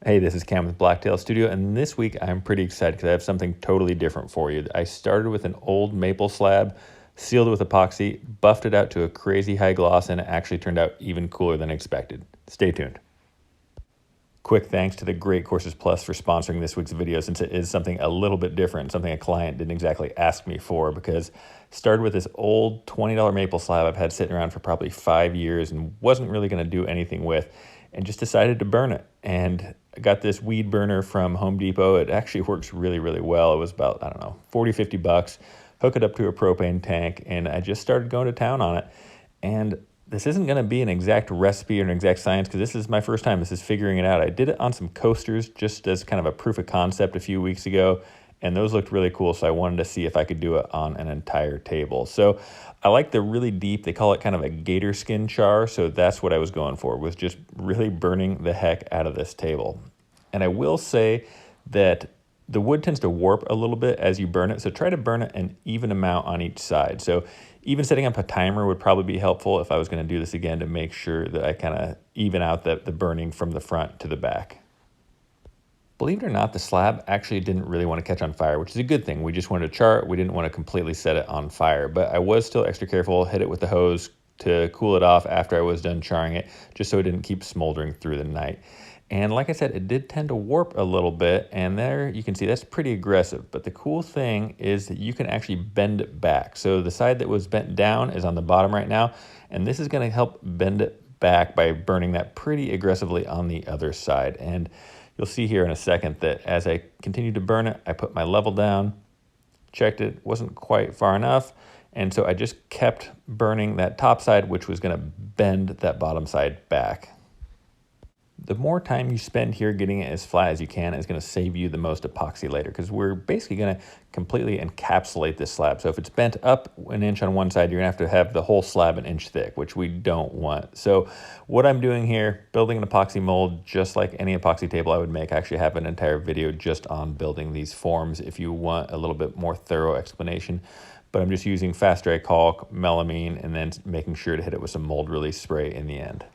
Hey, this is Cam with Blacktail Studio, and this week I'm pretty excited because I have something totally different for you. I started with an old maple slab, sealed it with epoxy, buffed it out to a crazy high gloss, and it actually turned out even cooler than expected. Stay tuned. Quick thanks to the Great Courses Plus for sponsoring this week's video, since it is something a little bit different, something a client didn't exactly ask me for, because I started with this old $20 maple slab I've had sitting around for probably 5 years and wasn't really going to do anything with, and just decided to burn it. And I got this weed burner from Home Depot. It actually works really, really well. It was about, I don't know, 40, 50 bucks. Hook it up to a propane tank, and I just started going to town on it. And this isn't going to be an exact recipe or an exact science because this is my first time. This is figuring it out. I did it on some coasters just as kind of a proof of concept a few weeks ago, and those looked really cool, so I wanted to see if I could do it on an entire table. So I like the really deep, they call it kind of a gator skin char, so that's what I was going for, was just really burning the heck out of this table. And I will say that the wood tends to warp a little bit as you burn it, so try to burn it an even amount on each side. So even setting up a timer would probably be helpful if I was going to do this again, to make sure that I kind of even out the burning from the front to the back. Believe it or not, the slab actually didn't really want to catch on fire, which is a good thing. We just wanted to char it. We didn't want to completely set it on fire, but I was still extra careful, hit it with the hose to cool it off after I was done charring it, just so it didn't keep smoldering through the night. And like I said, it did tend to warp a little bit, and there you can see that's pretty aggressive. But the cool thing is that you can actually bend it back. So the side that was bent down is on the bottom right now, and this is going to help bend it back by burning that pretty aggressively on the other side. And you'll see here in a second that as I continued to burn it, I put my level down, checked it, wasn't quite far enough, and so I just kept burning that top side, which was going to bend that bottom side back. The more time you spend here getting it as flat as you can is going to save you the most epoxy later, because we're basically going to completely encapsulate this slab. So if it's bent up an inch on one side, you're going to have the whole slab an inch thick, which we don't want. So what I'm doing here, building an epoxy mold, just like any epoxy table I would make. I actually have an entire video just on building these forms if you want a little bit more thorough explanation. But I'm just using fast dry caulk, melamine, and then making sure to hit it with some mold release spray in the end.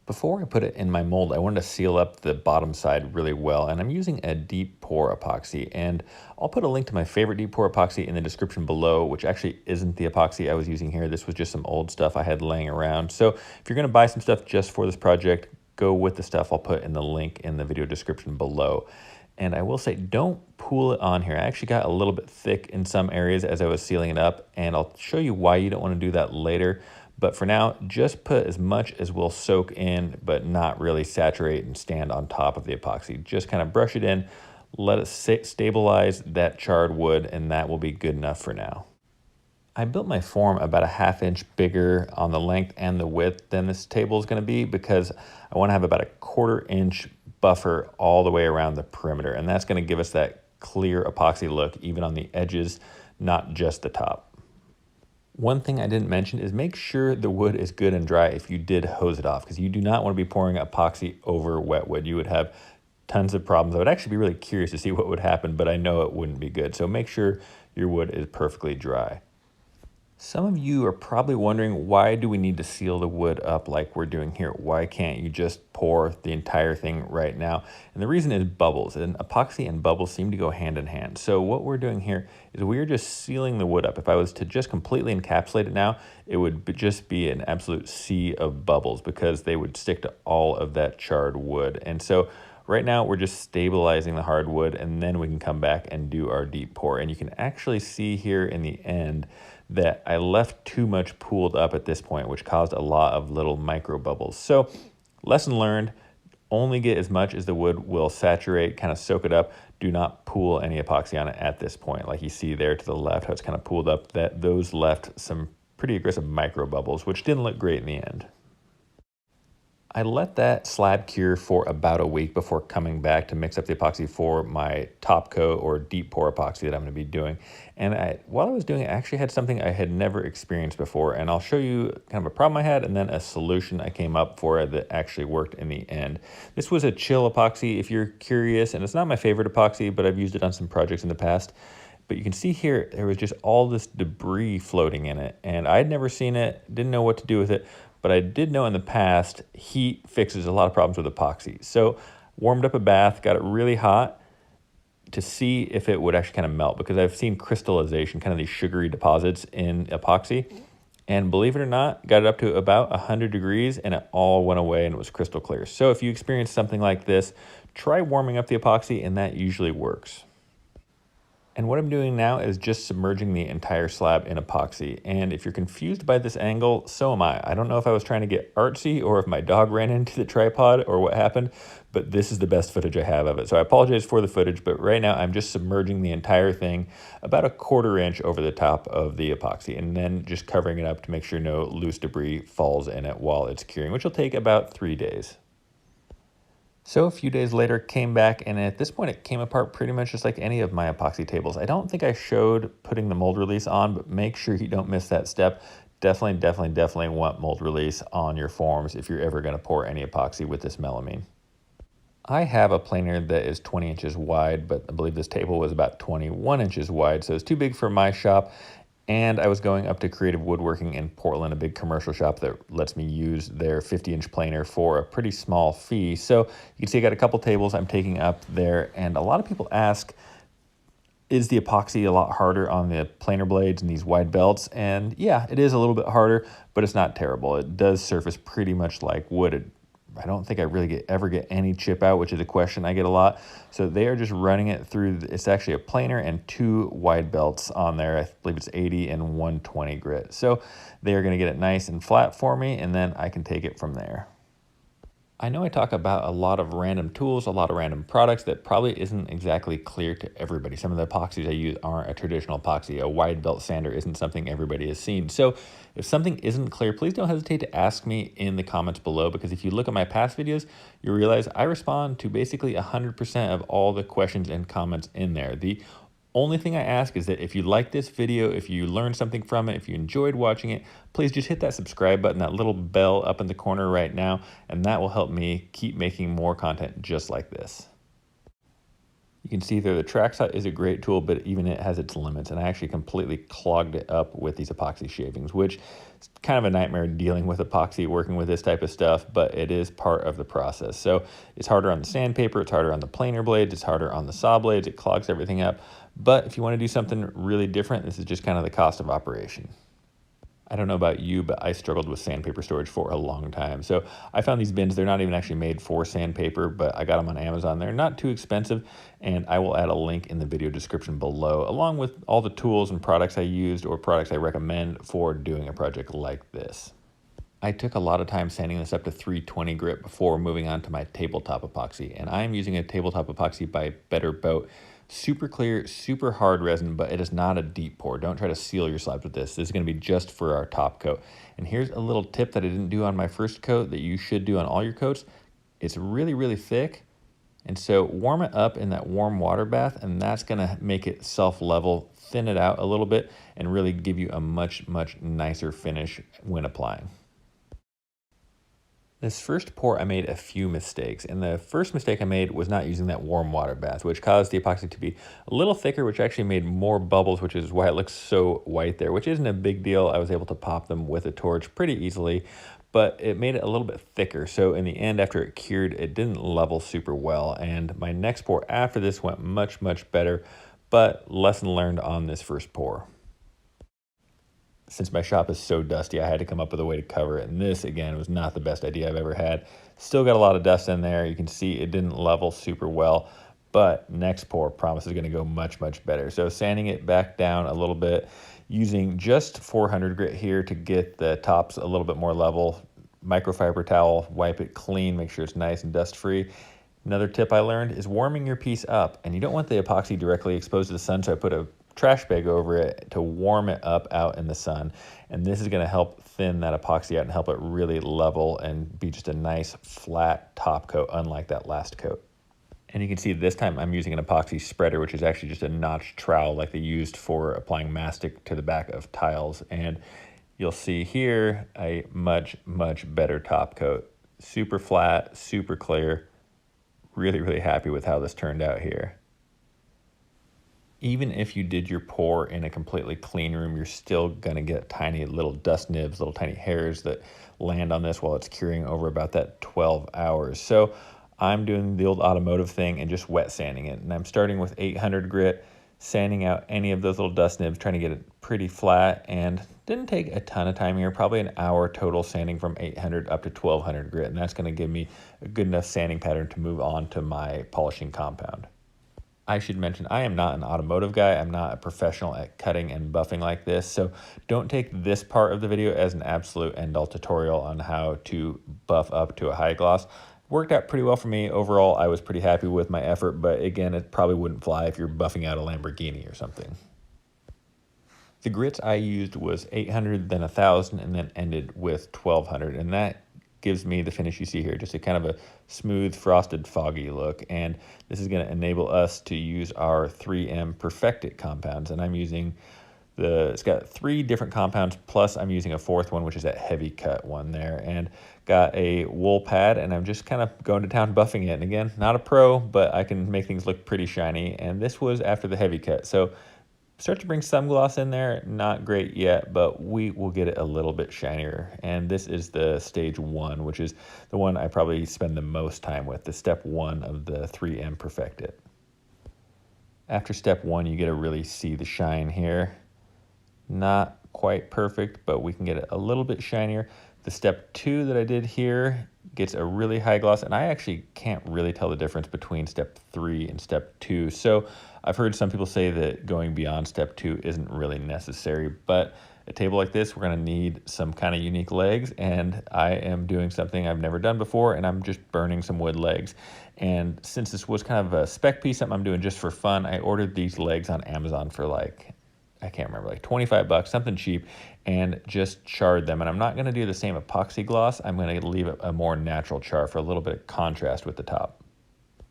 Before I put it in my mold, I wanted to seal up the bottom side really well, and I'm using a deep pour epoxy, and I'll put a link to my favorite deep pour epoxy in the description below, which actually isn't the epoxy I was using here. This was just some old stuff I had laying around. So if you're going to buy some stuff just for this project, go with the stuff I'll put in the link in the video description below. And I will say, don't pool it on here. I actually got a little bit thick in some areas as I was sealing it up, and I'll show you why you don't want to do that later. But for now, just put as much as will soak in, but not really saturate and stand on top of the epoxy. Just kind of brush it in, let it stabilize that charred wood, and that will be good enough for now. I built my form about a ½ inch bigger on the length and the width than this table is going to be, because I want to have about a ½ inch buffer all the way around the perimeter. And that's going to give us that clear epoxy look, even on the edges, not just the top. One thing I didn't mention is make sure the wood is good and dry if you did hose it off, because you do not want to be pouring epoxy over wet wood. You would have tons of problems. I would actually be really curious to see what would happen, but I know it wouldn't be good. So make sure your wood is perfectly dry. Some of you are probably wondering, why do we need to seal the wood up like we're doing here? Why can't you just pour the entire thing right now? And the reason is bubbles, and epoxy and bubbles seem to go hand in hand. So what we're doing here is we're just sealing the wood up. If I was to just completely encapsulate it now, it would just be an absolute sea of bubbles, because they would stick to all of that charred wood. And so right now we're just stabilizing the hardwood, and then we can come back and do our deep pour. And you can actually see here in the end that I left too much pooled up at this point, which caused a lot of little micro bubbles. So lesson learned, only get as much as the wood will saturate, kind of soak it up. Do not pool any epoxy on it at this point. Like you see there to the left, how it's kind of pooled up, that those left some pretty aggressive micro bubbles, which didn't look great in the end. I let that slab cure for about a week before coming back to mix up the epoxy for my top coat or deep pour epoxy that I'm going to be doing. And while I was doing it, I actually had something I had never experienced before. And I'll show you kind of a problem I had and then a solution I came up for that actually worked in the end. This was a chill epoxy, if you're curious, and it's not my favorite epoxy, but I've used it on some projects in the past. But you can see here, there was just all this debris floating in it. And I'd never seen it, didn't know what to do with it. But I did know in the past, heat fixes a lot of problems with epoxy. So warmed up a bath, got it really hot to see if it would actually kind of melt, because I've seen crystallization, kind of these sugary deposits in epoxy. And believe it or not, got it up to about 100 degrees and it all went away and it was crystal clear. So if you experience something like this, try warming up the epoxy and that usually works. And what I'm doing now is just submerging the entire slab in epoxy. And if you're confused by this angle, so am I. I don't know if I was trying to get artsy or if my dog ran into the tripod or what happened, but this is the best footage I have of it. So I apologize for the footage, but right now I'm just submerging the entire thing about a 1/4 inch over the top of the epoxy and then just covering it up to make sure no loose debris falls in it while it's curing, which will take about 3 days. So a few days later, came back, and at this point, it came apart pretty much just like any of my epoxy tables. I don't think I showed putting the mold release on, but make sure you don't miss that step. Definitely want mold release on your forms if you're ever going to pour any epoxy with this melamine. I have a planer that is 20 inches wide, but I believe this table was about 21 inches wide, so it's too big for my shop. And I was going up to Creative Woodworking in Portland, a big commercial shop that lets me use their 50-inch planer for a pretty small fee. So you can see I got a couple tables I'm taking up there, and a lot of people ask, is the epoxy a lot harder on the planer blades and these wide belts? And yeah, it is a little bit harder, but it's not terrible. It does surface pretty much like wood. I don't think I really ever get any chip out, which is a question I get a lot. So they are just running it through. It's actually a planer and 2 wide belts on there. I believe it's 80 and 120 grit. So they are going to get it nice and flat for me, and then I can take it from there. I know I talk about a lot of random tools, a lot of random products that probably isn't exactly clear to everybody. Some of the epoxies I use aren't a traditional epoxy. A wide belt sander isn't something everybody has seen. So if something isn't clear, please don't hesitate to ask me in the comments below, because if you look at my past videos, you realize I respond to basically 100% of all the questions and comments in there. The only thing I ask is that if you like this video, if you learned something from it, if you enjoyed watching it, please just hit that subscribe button, that little bell up in the corner right now, and that will help me keep making more content just like this. You can see there the track saw is a great tool, but even it has its limits, and I actually completely clogged it up with these epoxy shavings, which is kind of a nightmare dealing with epoxy, working with this type of stuff, but it is part of the process. So it's harder on the sandpaper, it's harder on the planer blades, it's harder on the saw blades, it clogs everything up. But if you want to do something really different, this is just kind of the cost of operation. I don't know about you, but I struggled with sandpaper storage for a long time. So I found these bins. They're not even actually made for sandpaper, but I got them on Amazon. They're not too expensive, and I will add a link in the video description below, along with all the tools and products I used or products I recommend for doing a project like this. I took a lot of time sanding this up to 320 grit before moving on to my tabletop epoxy, and I am using a tabletop epoxy by Better Boat. Super clear, super hard resin, but it is not a deep pour. Don't try to seal your slabs with this. This is going to be just for our top coat. And here's a little tip that I didn't do on my first coat that you should do on all your coats. It's really thick, and so warm it up in that warm water bath, and that's going to make it self-level, thin it out a little bit, and really give you a much nicer finish when applying. This first pour, I made a few mistakes, and the first mistake I made was not using that warm water bath, which caused the epoxy to be a little thicker, which actually made more bubbles, which is why it looks so white there, which isn't a big deal. I was able to pop them with a torch pretty easily, but it made it a little bit thicker. So in the end, after it cured, it didn't level super well, and my next pour after this went much better, but lesson learned on this first pour. Since my shop is so dusty, I had to come up with a way to cover it. And this, again, was not the best idea I've ever had. Still got a lot of dust in there. You can see it didn't level super well, but next pour, promise, is gonna go much better. So sanding it back down a little bit, using just 400 grit here to get the tops a little bit more level. Microfiber towel, wipe it clean, make sure it's nice and dust free. Another tip I learned is warming your piece up, and you don't want the epoxy directly exposed to the sun, so I put a trash bag over it to warm it up out in the sun, and this is going to help thin that epoxy out and help it really level and be just a nice flat top coat, unlike that last coat. And you can see this time I'm using an epoxy spreader, which is actually just a notched trowel like they used for applying mastic to the back of tiles, and you'll see here a much better top coat. Super flat, super clear. Really happy with how this turned out here. Even if you did your pour in a completely clean room, you're still gonna get tiny little dust nibs, little tiny hairs that land on this while it's curing over about that 12 hours. So I'm doing the old automotive thing and just wet sanding it. And I'm starting with 800 grit, sanding out any of those little dust nibs, trying to get it pretty flat, and didn't take a ton of time here, probably an hour total sanding from 800 up to 1200 grit. And that's gonna give me a good enough sanding pattern to move on to my polishing compound. I should mention, I am not an automotive guy. I'm not a professional at cutting and buffing like this. So don't take this part of the video as an absolute end-all tutorial on how to buff up to a high gloss. Worked out pretty well for me. Overall, I was pretty happy with my effort, but again, it probably wouldn't fly if you're buffing out a Lamborghini or something. The grits I used was 800, then 1000, and then ended with 1200. And that gives me the finish you see here, just a kind of a smooth, frosted, foggy look. And this is going to enable us to use our 3M Perfect-It compounds. And I'm using it's got 3 different compounds, plus I'm using a 4th one, which is that heavy cut one there. And got a wool pad, and I'm just kind of going to town buffing it. And again, not a pro, but I can make things look pretty shiny. And this was after the heavy cut. So start to bring some gloss in there, not great yet, but we will get it a little bit shinier. And this is the stage 1, which is the one I probably spend the most time with, the step 1 of the 3M Perfect-It. After step 1, you get to really see the shine here. Not quite perfect, but we can get it a little bit shinier. The step 2 that I did here gets a really high gloss, and I actually can't really tell the difference between step 3 and step 2. So I've heard some people say that going beyond step 2 isn't really necessary, but a table like this, we're gonna need some kind of unique legs, and I am doing something I've never done before, and I'm just burning some wood legs. And since this was kind of a spec piece, something I'm doing just for fun, I ordered these legs on Amazon for like, I can't remember, like 25 bucks, something cheap, and just charred them. And I'm not gonna do the same epoxy gloss. I'm gonna leave it a more natural char for a little bit of contrast with the top.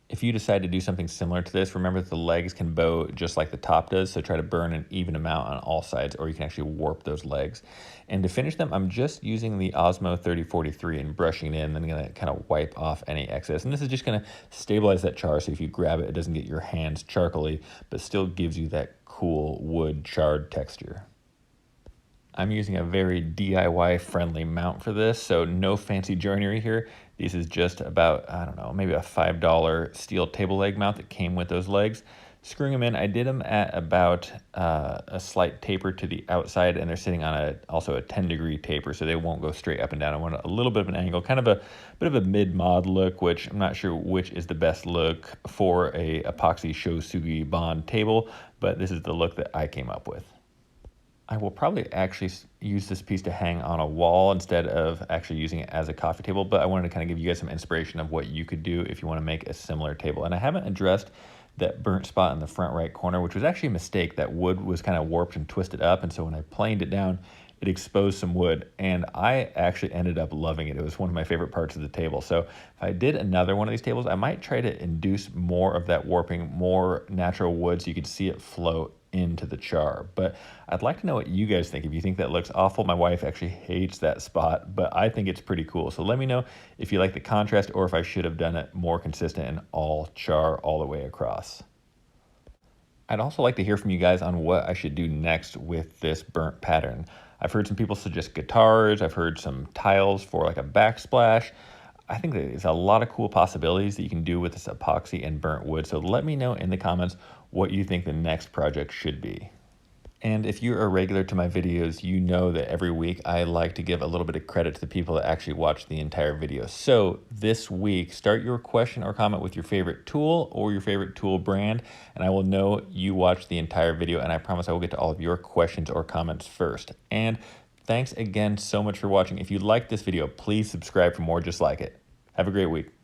If you decide to do something similar to this, remember that the legs can bow just like the top does, so try to burn an even amount on all sides, or you can actually warp those legs. And to finish them, I'm just using the Osmo 3043 and brushing it in, and then I'm gonna kind of wipe off any excess. And this is just gonna stabilize that char, so if you grab it, it doesn't get your hands charcoaly, but still gives you that cool wood charred texture. I'm using a very DIY friendly mount for this, so no fancy joinery here. This is just about, I don't know, maybe a $5 steel table leg mount that came with those legs. Screwing them in, I did them at about a slight taper to the outside, and they're sitting on also a 10-degree taper, so they won't go straight up and down. I want a little bit of an angle, kind of a bit of a mid-mod look, which I'm not sure which is the best look for a epoxy Shosugi bond table, but this is the look that I came up with. I will probably actually use this piece to hang on a wall instead of actually using it as a coffee table, but I wanted to kind of give you guys some inspiration of what you could do if you want to make a similar table. And I haven't addressed that burnt spot in the front right corner, which was actually a mistake. That wood was kind of warped and twisted up, and so when I planed it down, it exposed some wood, and I actually ended up loving it. It was one of my favorite parts of the table. So if I did another one of these tables, I might try to induce more of that warping, more natural wood, so you could see it float into the char. But I'd like to know what you guys think. If you think that looks awful, my wife actually hates that spot, but I think it's pretty cool. So let me know if you like the contrast, or if I should have done it more consistent and all char all the way across. I'd also like to hear from you guys on what I should do next with this burnt pattern. I've heard some people suggest guitars. I've heard some tiles for like a backsplash. I think there's a lot of cool possibilities that you can do with this epoxy and burnt wood. So let me know in the comments what you think the next project should be. And if you're a regular to my videos, you know that every week I like to give a little bit of credit to the people that actually watch the entire video. So this week, start your question or comment with your favorite tool or your favorite tool brand, and I will know you watched the entire video, and I promise I will get to all of your questions or comments first. And thanks again so much for watching. If you liked this video, please subscribe for more just like it. Have a great week.